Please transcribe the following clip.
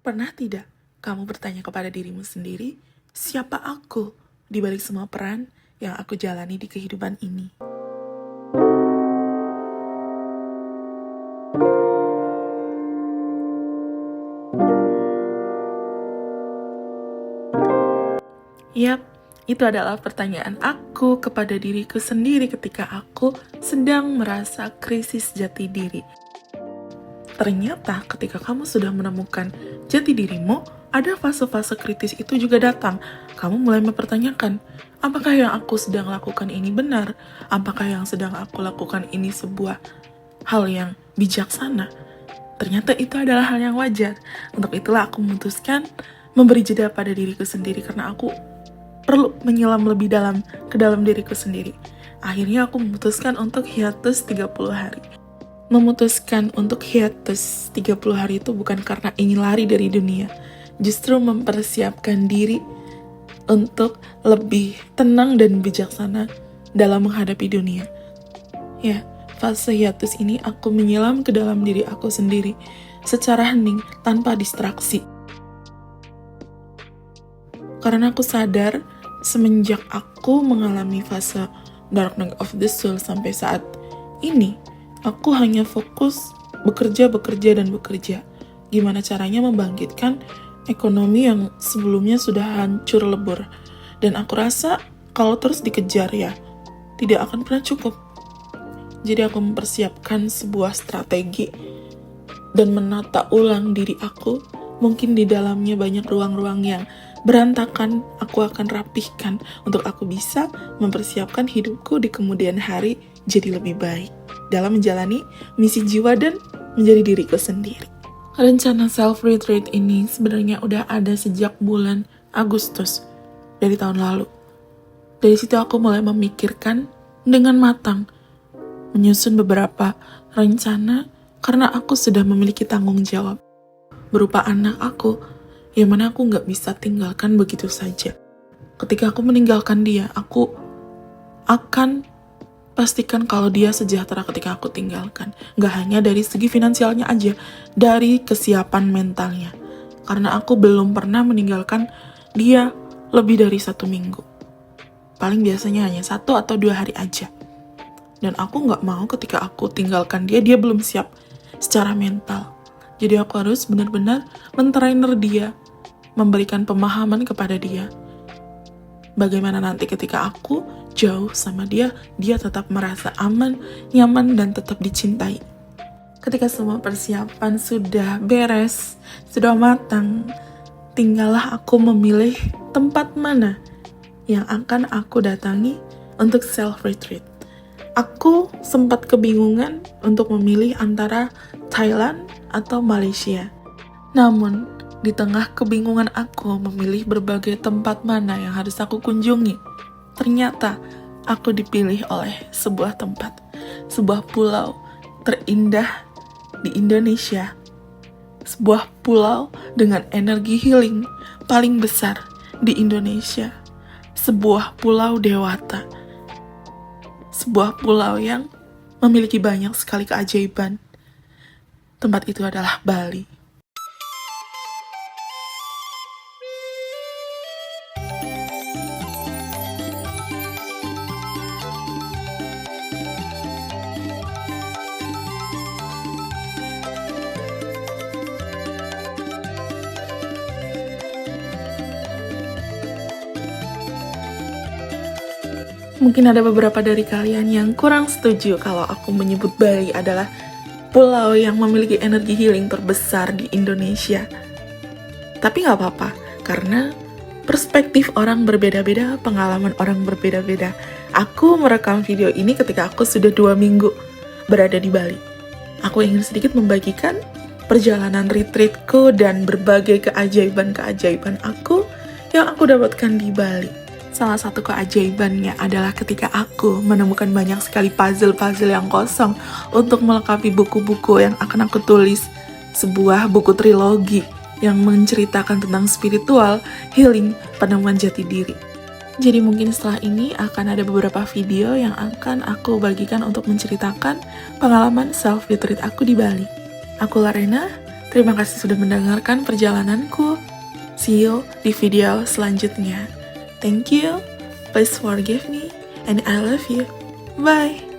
Pernah tidak kamu bertanya kepada dirimu sendiri, siapa aku di balik semua peran yang aku jalani di kehidupan ini? Yap, itu adalah pertanyaan aku kepada diriku sendiri ketika aku sedang merasa krisis jati diri. Ternyata ketika kamu sudah menemukan jati dirimu, ada fase-fase kritis itu juga datang. Kamu mulai mempertanyakan, apakah yang aku sedang lakukan ini benar? Apakah yang sedang aku lakukan ini sebuah hal yang bijaksana? Ternyata itu adalah hal yang wajar. Untuk itulah aku memutuskan memberi jeda pada diriku sendiri karena aku perlu menyelam lebih dalam ke dalam diriku sendiri. Akhirnya aku memutuskan untuk hiatus 30 hari. Memutuskan untuk hiatus 30 hari itu bukan karena ingin lari dari dunia, justru mempersiapkan diri untuk lebih tenang dan bijaksana dalam menghadapi dunia. Ya, fase hiatus ini aku menyelam ke dalam diri aku sendiri secara hening tanpa distraksi. Karena aku sadar semenjak aku mengalami fase dark night of the soul sampai saat ini, aku hanya fokus bekerja. Gimana caranya membangkitkan ekonomi yang sebelumnya sudah hancur lebur. Dan aku rasa kalau terus dikejar ya, tidak akan pernah cukup. Jadi aku mempersiapkan sebuah strategi dan menata ulang diri aku. Mungkin di dalamnya banyak ruang-ruang yang berantakan, aku akan rapihkan untuk aku bisa mempersiapkan hidupku di kemudian hari jadi lebih baik dalam menjalani misi jiwa dan menjadi diriku sendiri. Rencana self-retreat ini sebenarnya udah ada sejak bulan Agustus dari tahun lalu. Dari situ aku mulai memikirkan dengan matang, menyusun beberapa rencana karena aku sudah memiliki tanggung jawab berupa anak aku yang mana aku gak bisa tinggalkan begitu saja. Ketika aku meninggalkan dia, aku akan pastikan kalau dia sejahtera ketika aku tinggalkan. Gak hanya dari segi finansialnya aja, dari kesiapan mentalnya. Karena aku belum pernah meninggalkan dia lebih dari 1 minggu. Paling biasanya hanya 1 atau 2 hari aja. Dan aku gak mau ketika aku tinggalkan dia belum siap secara mental. Jadi aku harus benar-benar mentrainer dia, memberikan pemahaman kepada dia. Bagaimana nanti ketika aku jauh sama dia tetap merasa aman, nyaman, dan tetap dicintai. Ketika semua persiapan sudah beres, sudah matang, tinggallah aku memilih tempat mana yang akan aku datangi untuk self-retreat. Aku sempat kebingungan untuk memilih antara Thailand atau Malaysia. Namun, di tengah kebingungan aku memilih berbagai tempat mana yang harus aku kunjungi, ternyata aku dipilih oleh sebuah tempat, sebuah pulau terindah di Indonesia, sebuah pulau dengan energi healing paling besar di Indonesia, sebuah pulau dewata, sebuah pulau yang memiliki banyak sekali keajaiban. Tempat itu adalah Bali. Mungkin ada beberapa dari kalian yang kurang setuju kalau aku menyebut Bali adalah pulau yang memiliki energi healing terbesar di Indonesia. Tapi gak apa-apa, karena perspektif orang berbeda-beda, pengalaman orang berbeda-beda. Aku merekam video ini ketika aku sudah 2 minggu berada di Bali. Aku ingin sedikit membagikan perjalanan retreatku dan berbagai keajaiban-keajaiban aku yang aku dapatkan di Bali. Salah satu keajaibannya adalah ketika aku menemukan banyak sekali puzzle-puzzle yang kosong untuk melengkapi buku-buku yang akan aku tulis. Sebuah buku trilogi yang menceritakan tentang spiritual, healing, penemuan jati diri. Jadi mungkin setelah ini akan ada beberapa video yang akan aku bagikan untuk menceritakan pengalaman self-retreat aku di Bali. Aku Larena, Terima kasih sudah mendengarkan perjalananku. See you di video selanjutnya. Thank you. Please forgive me and I love you. Bye.